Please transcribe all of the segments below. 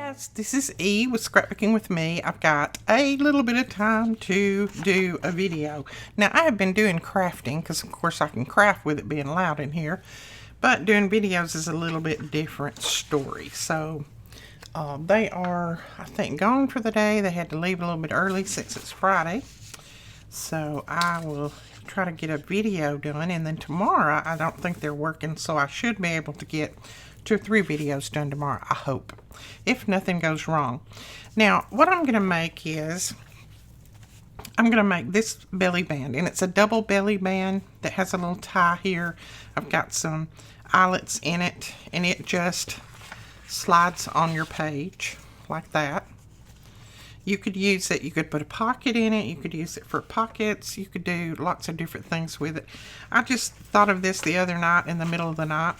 guys, this is E with Scrapbooking with me. I've got a little bit of time to do a video. Now I have been doing crafting because of course I can craft with it being loud in here, but doing videos is a little bit different story. So they are, I think, gone for the day. They had to leave a little bit early since it's Friday. So I will try to get a video done, and then tomorrow I don't think they're working, so I should be able to get 2 or 3 videos done tomorrow, I hope, if nothing goes wrong. Now what I'm going to make is I'm going to make this belly band, and it's a double belly band that has a little tie here. I've got some eyelets in it, and it just slides on your page like that. You could use it, you could put a pocket in it, you could use it for pockets, you could do lots of different things with it. I just thought of this the other night in the middle of the night,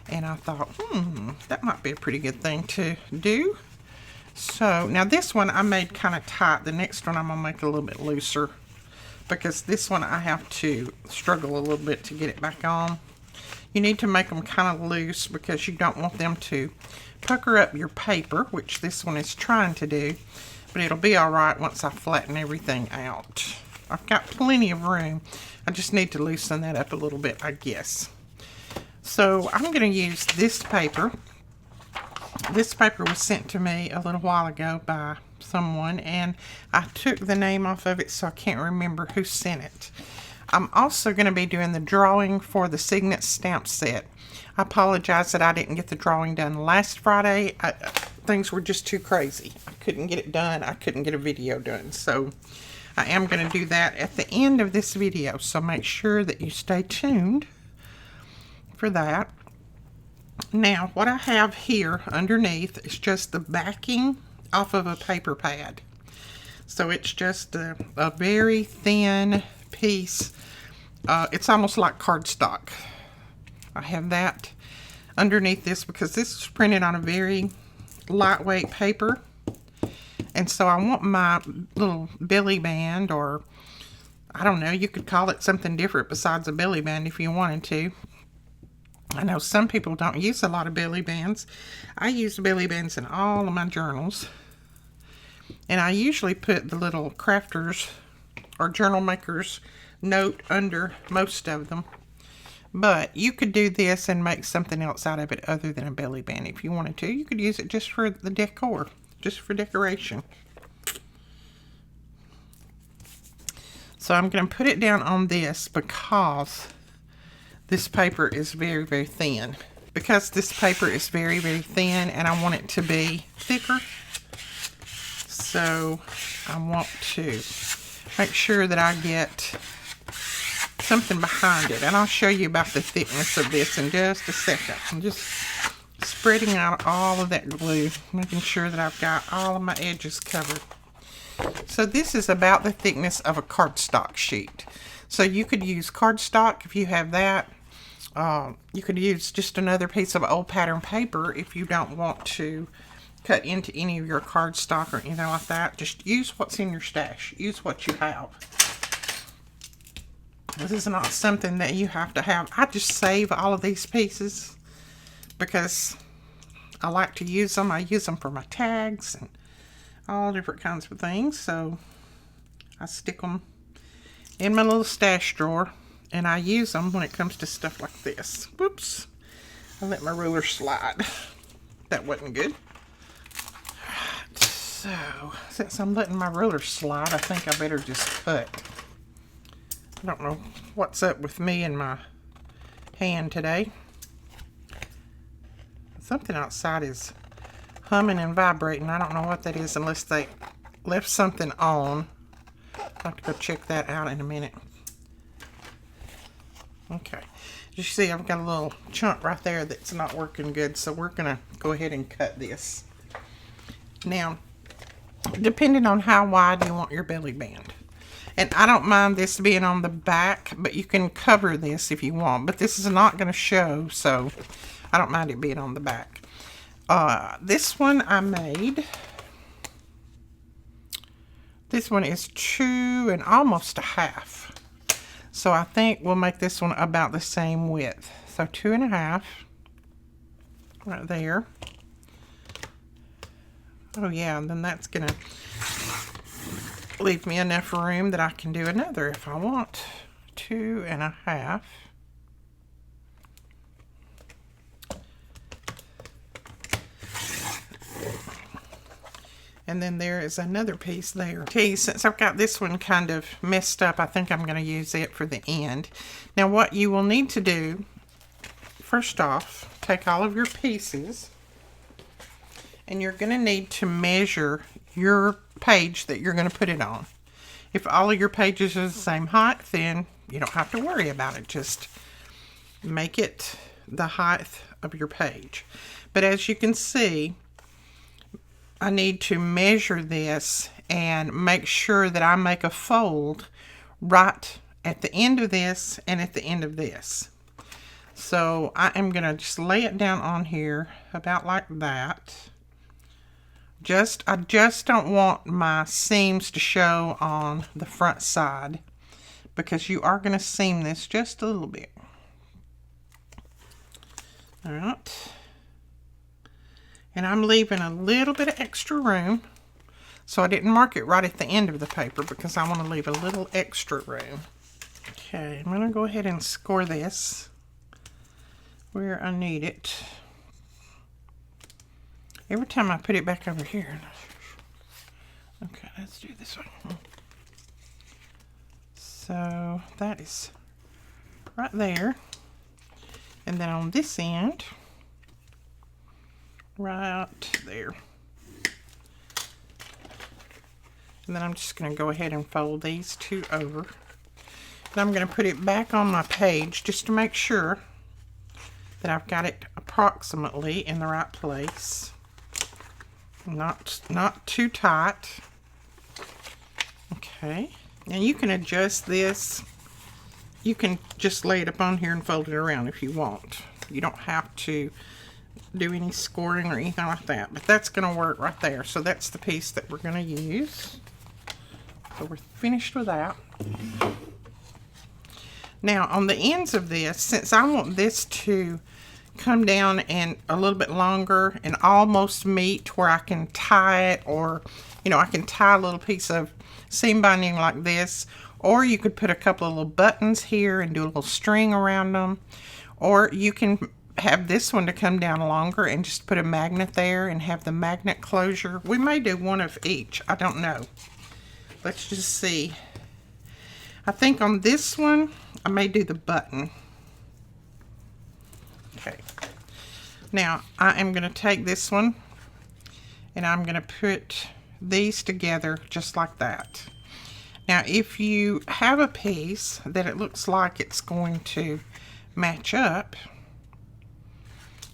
and I thought, that might be a pretty good thing to do. So now this one I made kind of tight. The next one I'm going to make a little bit looser, because this one I have to struggle a little bit to get it back on. You need to make them kind of loose because you don't want them to pucker up your paper, which this one is trying to do, but it'll be all right once I flatten everything out. I've got plenty of room. I just need to loosen that up a little bit, I guess. So I'm going to use this paper. This paper was sent to me a little while ago by someone, and I took the name off of it, so I can't remember who sent it. I'm also going to be doing the drawing for the Signet stamp set. I apologize that I didn't get the drawing done last Friday. Things were just too crazy. I couldn't get it done. I couldn't get a video done. So I am going to do that at the end of this video. So make sure that you stay tuned for that. Now what I have here underneath is just the backing off of a paper pad. So it's just a very thin piece. It's almost like cardstock. I have that underneath this because this is printed on a very lightweight paper, and so I want my little belly band, or I don't know, you could call it something different besides a belly band if you wanted to. I know some people don't use a lot of belly bands. I use belly bands in all of my journals, and I usually put the little crafters or journal makers note under most of them. But you could do this and make something else out of it other than a belly band if you wanted to. You could use it just for the decor, just for decoration. So I'm going to put it down on this because this paper is very, very thin. Because this paper is very, very thin, and I want it to be thicker. So I want to make sure that I get something behind it, and I'll show you about the thickness of this in just a second. I'm just spreading out all of that glue, making sure that I've got all of my edges covered. So this is about the thickness of a cardstock sheet. So you could use cardstock if you have that. You could use just another piece of old pattern paper if you don't want to cut into any of your cardstock or anything like that. Just use what's in your stash. Use what you have. This is not something that you have to have. I just save all of these pieces because I like to use them. I use them for my tags and all different kinds of things. So I stick them in my little stash drawer, and I use them when it comes to stuff like this. Whoops. I let my ruler slide. That wasn't good. So since I'm letting my ruler slide, I think I better just cut. I don't know what's up with me and my hand today. Something outside is humming and vibrating. I don't know what that is unless they left something on. I'll have to go check that out in a minute. Okay. You see, I've got a little chunk right there that's not working good, so we're going to go ahead and cut this. Now, depending on how wide you want your belly band. And I don't mind this being on the back, but you can cover this if you want. But this is not going to show, so I don't mind it being on the back. This one I made. This one is 2 and almost a half. So I think we'll make this one about the same width. So 2 1/2 right there. Oh yeah, and then that's gonna leave me enough room that I can do another if I want. 2.5. And then there is another piece there. Okay, since I've got this one kind of messed up, I think I'm going to use it for the end. Now what you will need to do, first off, take all of your pieces, and you're going to need to measure your page that you're going to put it on. If all of your pages are the same height, then you don't have to worry about it. Just make it the height of your page. But as you can see, I need to measure this and make sure that I make a fold right at the end of this and at the end of this. So I am going to just lay it down on here about like that. I just don't want my seams to show on the front side, because you are going to seam this just a little bit. All right. And I'm leaving a little bit of extra room. So I didn't mark it right at the end of the paper because I want to leave a little extra room. Okay, I'm going to go ahead and score this where I need it. Every time I put it back over here. Okay, let's do this one. So that is right there. And then on this end, right there. And then I'm just going to go ahead and fold these two over. And I'm going to put it back on my page just to make sure that I've got it approximately in the right place. Not too tight. Okay. And you can adjust this. You can just lay it up on here and fold it around if you want. You don't have to do any scoring or anything like that, but that's going to work right there. So that's the piece that we're going to use. So we're finished with that. Now on the ends of this, since I want this to come down and a little bit longer and almost meet where I can tie it, or I can tie a little piece of seam binding like this, or you could put a couple of little buttons here and do a little string around them, or you can have this one to come down longer and just put a magnet there and have the magnet closure. We may do one of each. I don't know. Let's just see. I think on this one, I may do the button. Okay. Now, I am going to take this one and I'm going to put these together just like that. Now, if you have a piece that it looks like it's going to match up,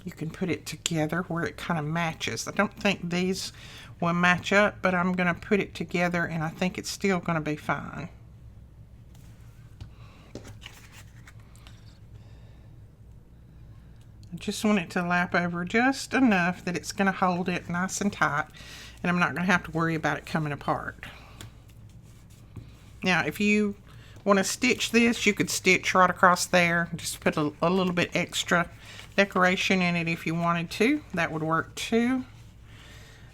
you can put it together where it kind of matches. I don't think these will match up, but I'm going to put it together and I think it's still going to be fine. I just want it to lap over just enough that it's going to hold it nice and tight, and I'm not going to have to worry about it coming apart. Now, if you want to stitch this, you could stitch right across there. Just put a little bit extra decoration in it if you wanted to. That would work too.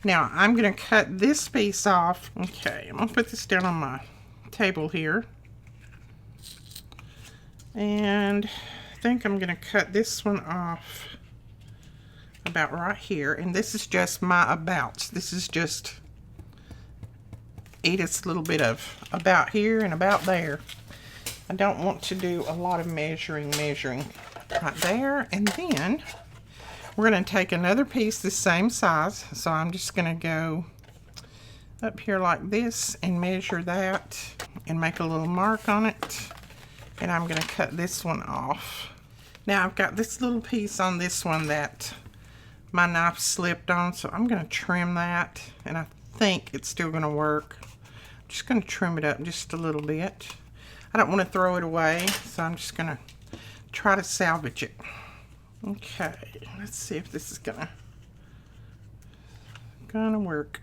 Now, I'm going to cut this piece off. Okay, I'm going to put this down on my table here. And I think I'm going to cut this one off about right here. And this is just my abouts. This is just Edith's little bit of about here and about there. I don't want to do a lot of measuring right there. And then we're going to take another piece the same size. So I'm just going to go up here like this and measure that and make a little mark on it. And I'm going to cut this one off. Now I've got this little piece on this one that my knife slipped on, so I'm going to trim that, and I think it's still going to work. I'm just going to trim it up just a little bit. I don't want to throw it away, so I'm just going to try to salvage it. Okay, let's see if this is gonna work.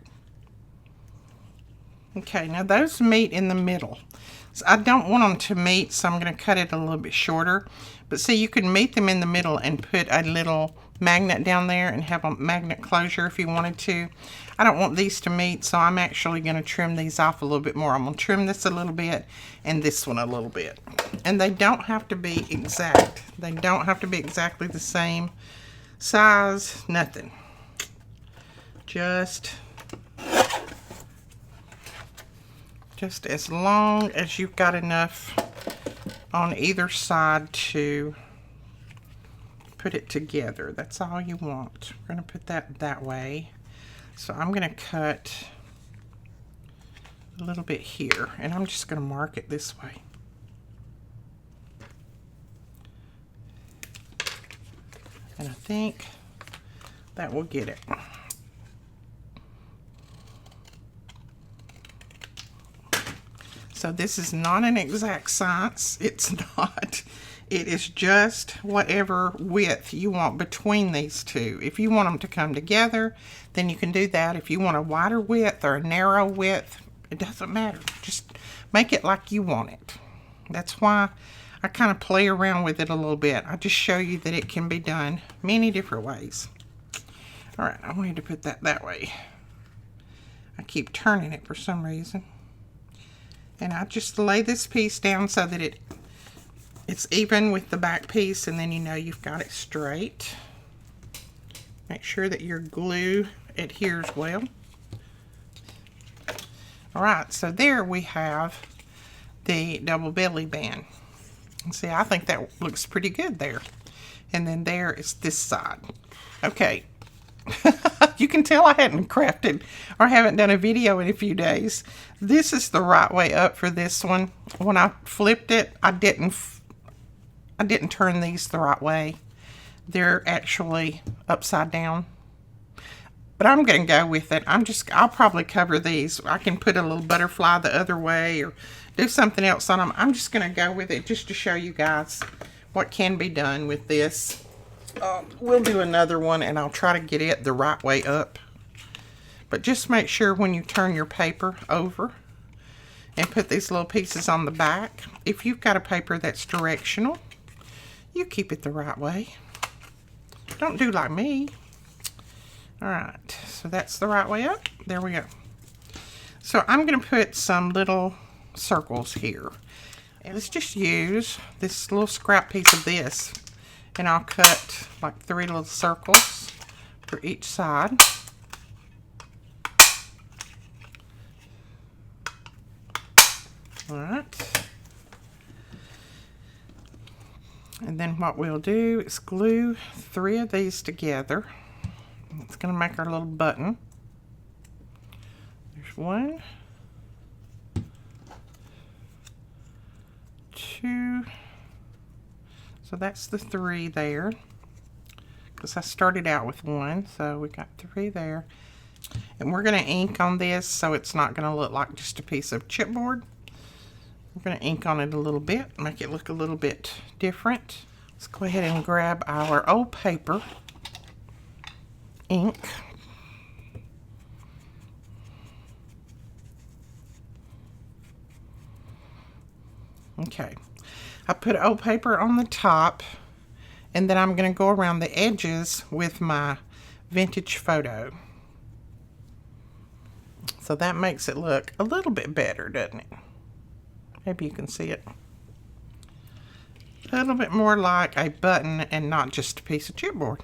Okay, now those meet in the middle. So I don't want them to meet, so I'm going to cut it a little bit shorter. But see, you can meet them in the middle and put a little magnet down there and have a magnet closure if you wanted to. I don't want these to meet, so I'm actually going to trim these off a little bit more. I'm going to trim this a little bit and this one a little bit. And they don't have to be exact. They don't have to be exactly the same size, nothing. Just as long as you've got enough on either side to put it together. That's all you want. We're going to put that way. So I'm going to cut a little bit here, and I'm just going to mark it this way. And I think that will get it. So this is not an exact science. It's not. It is just whatever width you want between these two. If you want them to come together, then you can do that. If you want a wider width or a narrow width, it doesn't matter. Just make it like you want it. That's why I kind of play around with it a little bit. I just show you that it can be done many different ways. All right, I wanted to put that way. I keep turning it for some reason. And I just lay this piece down so that it's even with the back piece, and then you know you've got it straight. Make sure that your glue adheres well. All right, so there we have the double belly band. And see, I think that looks pretty good there. And then there is this side. Okay. You can tell I hadn't crafted or haven't done a video in a few days. This is the right way up for this one. When I flipped it, I didn't turn these the right way. They're actually upside down. But I'm going to go with it. I'll probably cover these. I can put a little butterfly the other way or do something else on them. I'm just going to go with it just to show you guys what can be done with this. We'll do another one and I'll try to get it the right way up. But just make sure when you turn your paper over and put these little pieces on the back, if you've got a paper that's directional, you keep it the right way. Don't do like me. Alright, so that's the right way up. There we go. So I'm going to put some little circles here. And let's just use this little scrap piece of this. And I'll cut like 3 little circles for each side. Alright. And then what we'll do is glue 3 of these together. It's going to make our little button. There's 1, 2. So that's the 3 there. Because I started out with 1, so we got 3 there. And we're going to ink on this so it's not going to look like just a piece of chipboard. We're going to ink on it a little bit, make it look a little bit different. Let's go ahead and grab our old paper ink. Okay, I put old paper on the top, and then I'm going to go around the edges with my vintage photo. So that makes it look a little bit better, doesn't it? Maybe you can see it. A little bit more like a button and not just a piece of chipboard.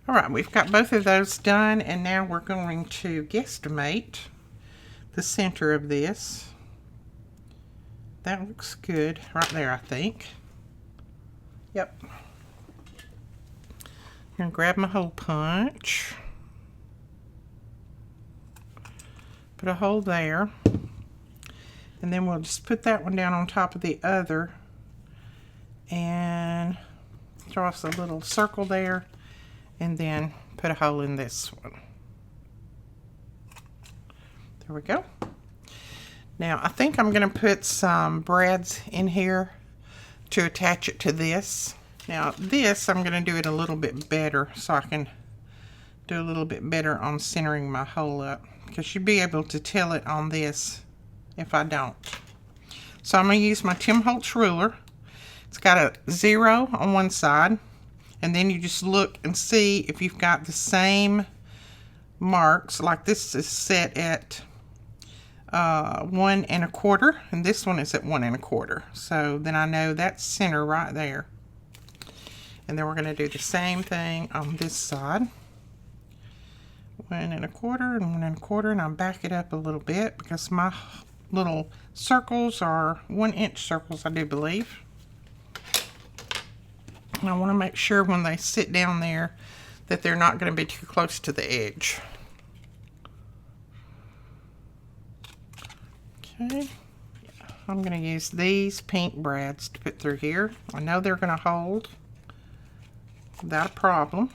Alright, we've got both of those done, and now we're going to guesstimate the center of this. That looks good right there, I think. Yep. I'm going to grab my hole punch. Put a hole there. And then we'll just put that one down on top of the other. And draw us a little circle there. And then put a hole in this one. There we go. Now I think I'm going to put some brads in here to attach it to this. Now this, I'm going to do it a little bit better so I can do a little bit better on centering my hole up. Because you'll be able to tell it on this if I don't. So I'm going to use my Tim Holtz ruler. It's got a 0 on one side, and then you just look and see if you've got the same marks. Like this is set at 1 1/4, and this one is at 1 1/4. So then I know that's center right there. And then we're going to do the same thing on this side. 1 1/4 and 1 1/4, and I'll back it up a little bit because my little circles are 1-inch circles, I do believe. And I want to make sure when they sit down there that they're not going to be too close to the edge. Okay, I'm going to use these pink brads to put through here. I know they're going to hold without a problem.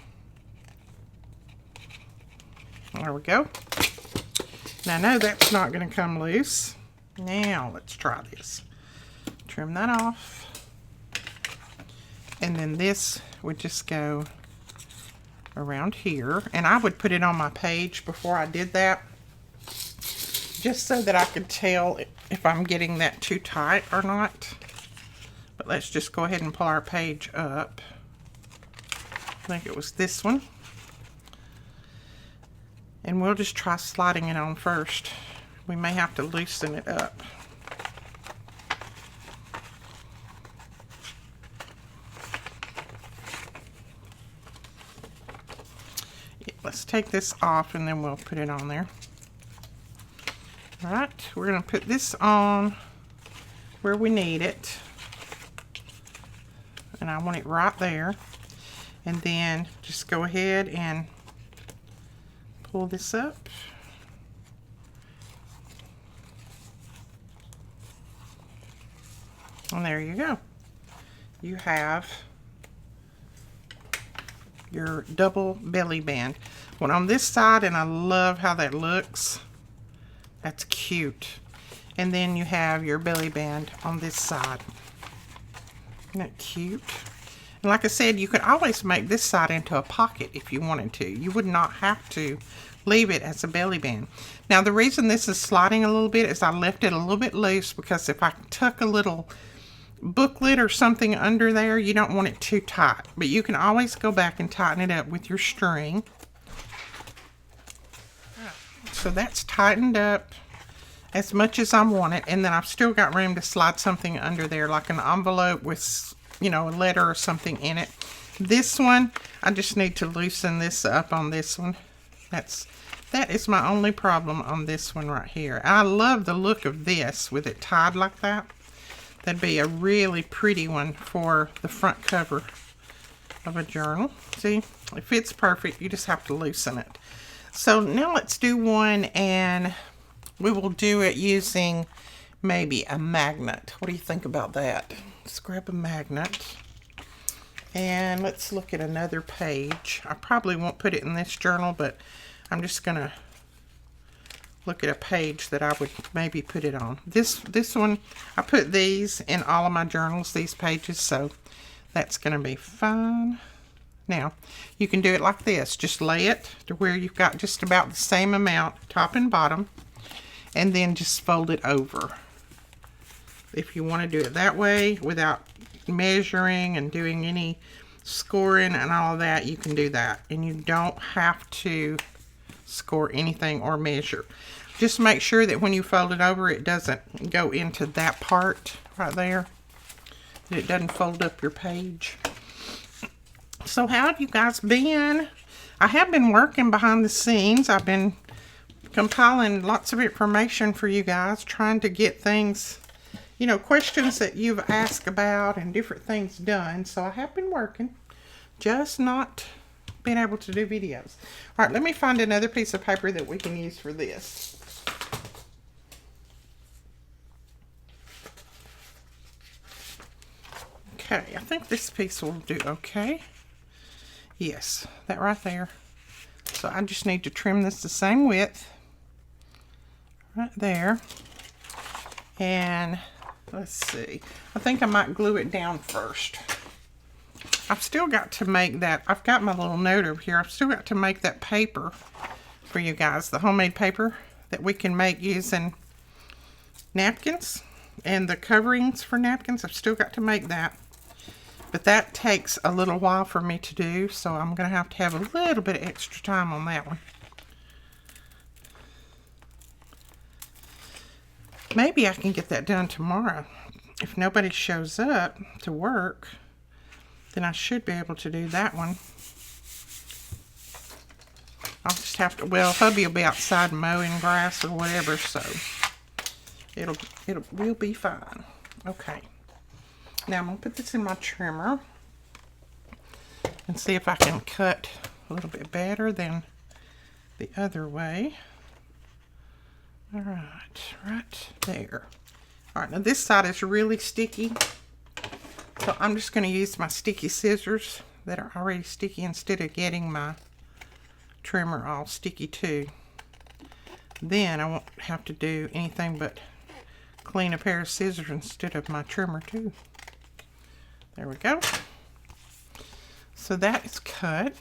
There we go. Now I know that's not going to come loose. Now let's try this. Trim that off. And then this would just go around here. And I would put it on my page before I did that, just so that I could tell if I'm getting that too tight or not. But let's just go ahead and pull our page up. I think it was this one. And we'll just try sliding it on first. We may have to loosen it up. Yeah, let's take this off and then we'll put it on there. Alright, we're going to put this on where we need it. And I want it right there. And then just go ahead and pull this up. And there you go. You have your double belly band. One on this side, and I love how that looks. That's cute. And then you have your belly band on this side. Isn't that cute? And like I said, you could always make this side into a pocket if you wanted to. You would not have to leave it as a belly band. Now the reason this is sliding a little bit is I left it a little bit loose, because if I tuck a little booklet or something under there, you don't want it too tight. But you can always go back and tighten it up with your string. So that's tightened up as much as I want it, and then I've still got room to slide something under there, like an envelope with, you know, a letter or something in it. This one, I just need to loosen this up on this one. That is my only problem on this one right here. I love the look of this with it tied like that. That'd be a really pretty one for the front cover of a journal. See, it fits perfect. You just have to loosen it. So now let's do one, and we will do it using maybe a magnet. What do you think about that? Let's grab a magnet. And let's look at another page. I probably won't put it in this journal, but I'm just going to look at a page that I would maybe put it on. This one, I put these in all of my journals, these pages, so that's going to be fine. Now, you can do it like this. Just lay it to where you've got just about the same amount, top and bottom, and then just fold it over. If you want to do it that way without measuring and doing any scoring and all of that, you can do that. And you don't have to score anything or measure. Just make sure that when you fold it over, it doesn't go into that part right there. That it doesn't fold up your page. So how have you guys been? I have been working behind the scenes. I've been compiling lots of information for you guys, trying to get things, you know, questions that you've asked about and different things done. So I have been working, just not being able to do videos. All right, let me find another piece of paper that we can use for this. Okay, I think this piece will do okay. Yes, that right there. So I just need to trim this the same width. Right there. And let's see. I think I might glue it down first. I've still got to make that. I've got my little note over here. I've still got to make that paper for you guys. The homemade paper that we can make using napkins and the coverings for napkins. I've still got to make that. But that takes a little while for me to do, so I'm going to have a little bit of extra time on that one. Maybe I can get that done tomorrow. If nobody shows up to work, then I should be able to do that one. I'll just have to, well, hubby will be outside mowing grass or whatever, so we'll be fine. Okay. Now I'm going to put this in my trimmer and see if I can cut a little bit better than the other way. All right there. All right, now this side is really sticky, so I'm just going to use my sticky scissors that are already sticky instead of getting my trimmer all sticky too. Then I won't have to do anything but clean a pair of scissors instead of my trimmer too. There we go. So that is cut.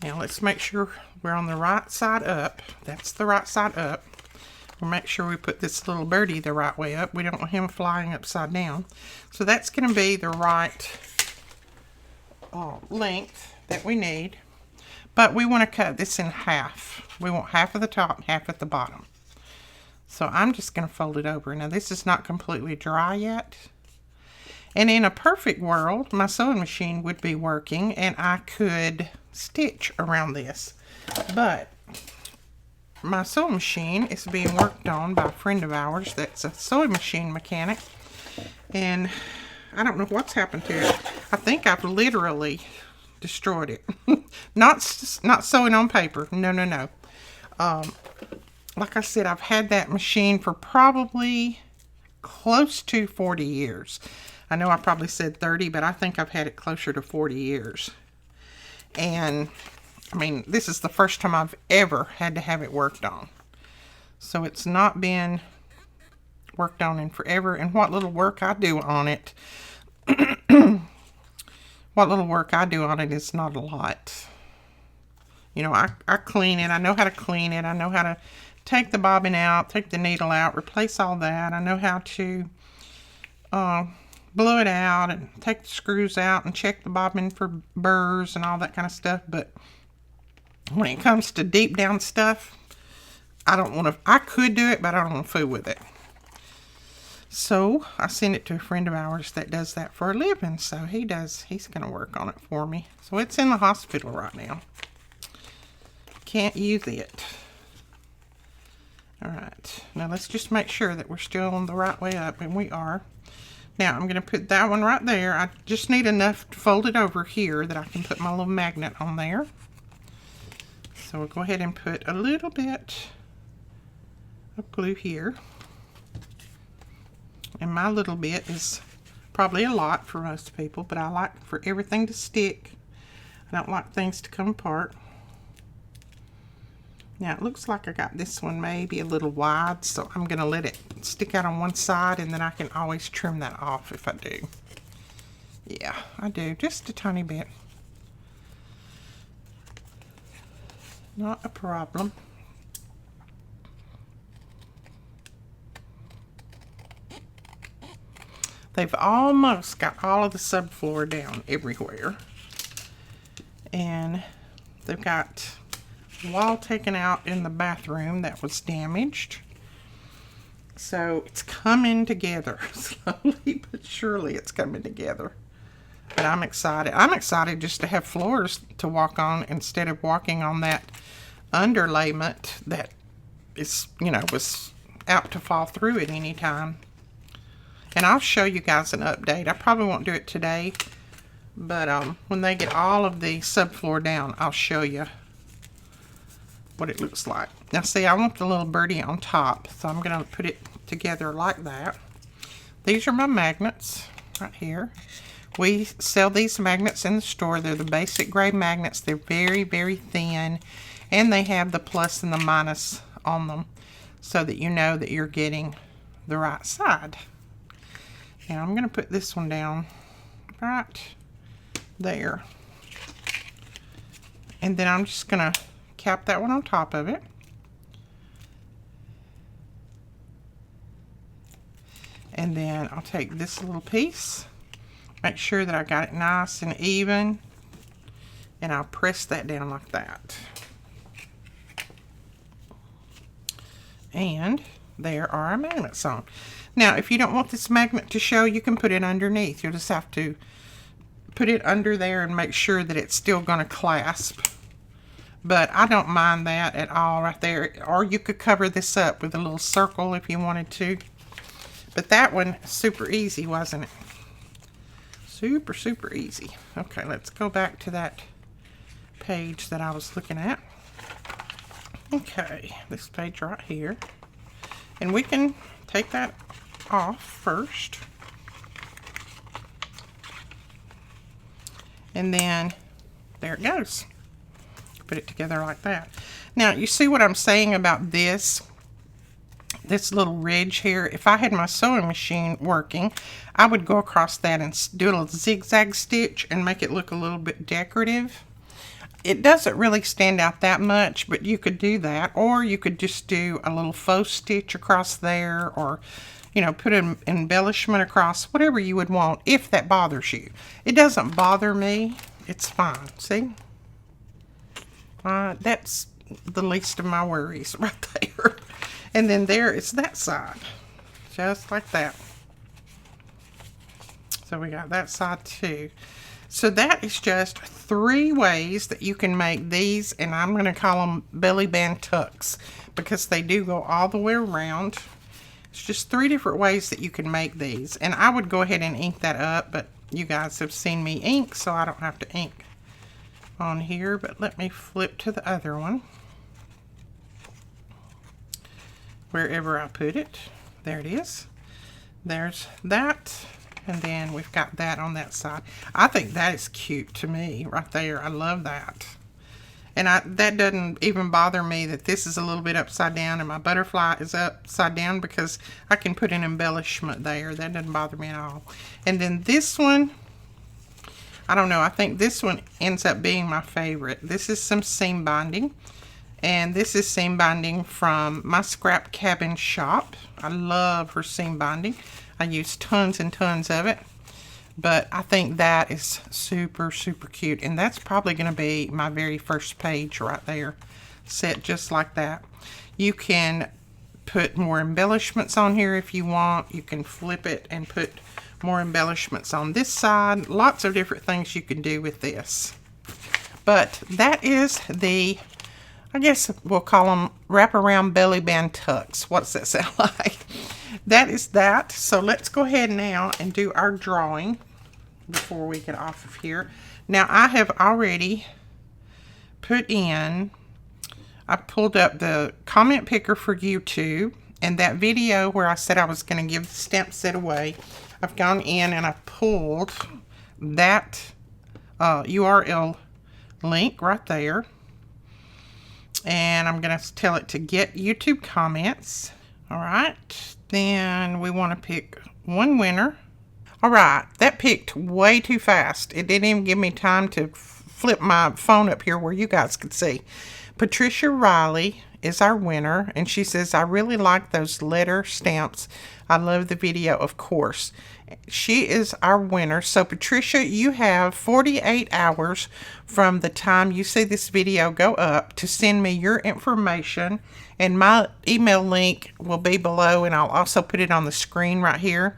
Now let's make sure we're on the right side up. That's the right side up. We'll make sure we put this little birdie the right way up. We don't want him flying upside down. So that's going to be the right length that we need. But we want to cut this in half. We want half at the top and half at the bottom. So I'm just going to fold it over. Now this is not completely dry yet. And in a perfect world, my sewing machine would be working and I could stitch around this. But my sewing machine is being worked on by a friend of ours that's a sewing machine mechanic. And I don't know what's happened to it. I think I've literally destroyed it. Not sewing on paper. No. Like I said, I've had that machine for probably close to 40 years. I know I probably said 30, but I think I've had it closer to 40 years. And, I mean, this is the first time I've ever had to have it worked on. So it's not been worked on in forever. And what little work I do on it, is not a lot. You know, I clean it. I know how to clean it. I know how to take the bobbin out, take the needle out, replace all that. I know how to blow it out and take the screws out and check the bobbin for burrs and all that kind of stuff. But when it comes to deep down stuff, I could do it, but I don't want to fool with it. So I send it to a friend of ours that does that for a living. So he's going to work on it for me. So it's in the hospital right now. Can't use it. All right. Now let's just make sure that we're still on the right way up, and we are. Now I'm going to put that one right there. I just need enough to fold it over here that I can put my little magnet on there. So we'll go ahead and put a little bit of glue here. And my little bit is probably a lot for most people, but I like for everything to stick. I don't like things to come apart. Now it looks like I got this one maybe a little wide, so I'm going to let it stick out on one side, and then I can always trim that off if I do. Yeah, I do, just a tiny bit. Not a problem. They've almost got all of the subfloor down everywhere. And they've got the wall taken out in the bathroom that was damaged. So it's coming together. Slowly but surely it's coming together. But I'm excited. I'm excited just to have floors to walk on instead of walking on that underlayment that is, you know, was out to fall through at any time. And I'll show you guys an update. I probably won't do it today, but when they get all of the subfloor down, I'll show you what it looks like. Now see, I want the little birdie on top, so I'm going to put it together like that. These are my magnets right here. We sell these magnets in the store. They're the basic gray magnets. They're very, very thin, and they have the plus and the minus on them so that you know that you're getting the right side. Now I'm going to put this one down right there. And then I'm just going to cap that one on top of it. And then I'll take this little piece, make sure that I got it nice and even, and I'll press that down like that. And there are our magnets on. Now, if you don't want this magnet to show, you can put it underneath. You'll just have to put it under there and make sure that it's still going to clasp. But I don't mind that at all right there. Or you could cover this up with a little circle if you wanted to. But that one, super easy, wasn't it? Super, super easy. Okay, let's go back to that page that I was looking at. Okay, this page right here. And we can take that off first. And then there it goes. Put it together like that. Now, you see what I'm saying about this little ridge here? If I had my sewing machine working, I would go across that and do a little zigzag stitch and make it look a little bit decorative. It doesn't really stand out that much, but you could do that. Or you could just do a little faux stitch across there, or, you know, put an embellishment across, whatever you would want, if that bothers you. It doesn't bother me. It's fine. See? That's the least of my worries right there. And then there is that side. Just like that. So we got that side too. So that is just 3 ways that you can make these, and I'm going to call them belly band tucks because they do go all the way around. It's just 3 different ways that you can make these. And I would go ahead and ink that up, but you guys have seen me ink, so I don't have to ink on here. But let me flip to the other one. Wherever I put it. There it is. There's that. And then we've got that on that side. I think that is cute to me right there. I love that. And that doesn't even bother me that this is a little bit upside down and my butterfly is upside down, because I can put an embellishment there. That doesn't bother me at all. And then this one, I don't know. I think this one ends up being my favorite. This is some seam binding. And this is seam binding from my scrap cabin shop. I love her seam binding. I use tons and tons of it. But I think that is super, super cute. And that's probably going to be my very first page right there. Set just like that. You can put more embellishments on here if you want. You can flip it and put more embellishments on this side. Lots of different things you can do with this. But that is the, I guess we'll call them wraparound belly band tucks. What's that sound like? That is that. So let's go ahead now and do our drawing before we get off of here. Now I have already put in, I pulled up the comment picker for YouTube, and that video where I said I was going to give the stamp set away, I've gone in and I pulled that URL link right there. And I'm going to tell it to get YouTube comments. All right. Then we want to pick one winner. All right. That picked way too fast. It didn't even give me time to flip my phone up here where you guys could see. Patricia Riley is our winner. And she says, I really like those letter stamps. I love the video, of course. She is our winner. So Patricia, you have 48 hours from the time you see this video go up to send me your information, and my email link will be below, and I'll also put it on the screen right here.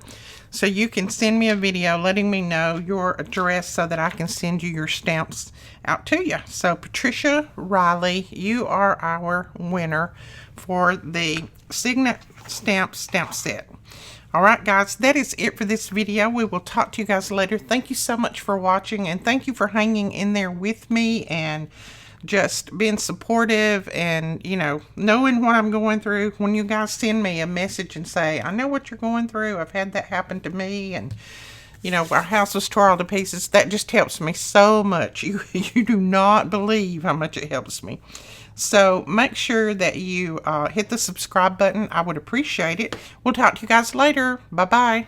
So you can send me a video letting me know your address so that I can send you your stamps out to you. So Patricia Riley, you are our winner for the Signet stamp set. All right, guys, that is it for this video. We will talk to you guys later. Thank you so much for watching, and thank you for hanging in there with me and just being supportive and, you know, knowing what I'm going through. When you guys send me a message and say, I know what you're going through, I've had that happen to me, and, you know, our house was tore all to pieces, that just helps me so much. You do not believe how much it helps me. So make sure that you hit the subscribe button. I would appreciate it. We'll talk to you guys later. Bye-bye.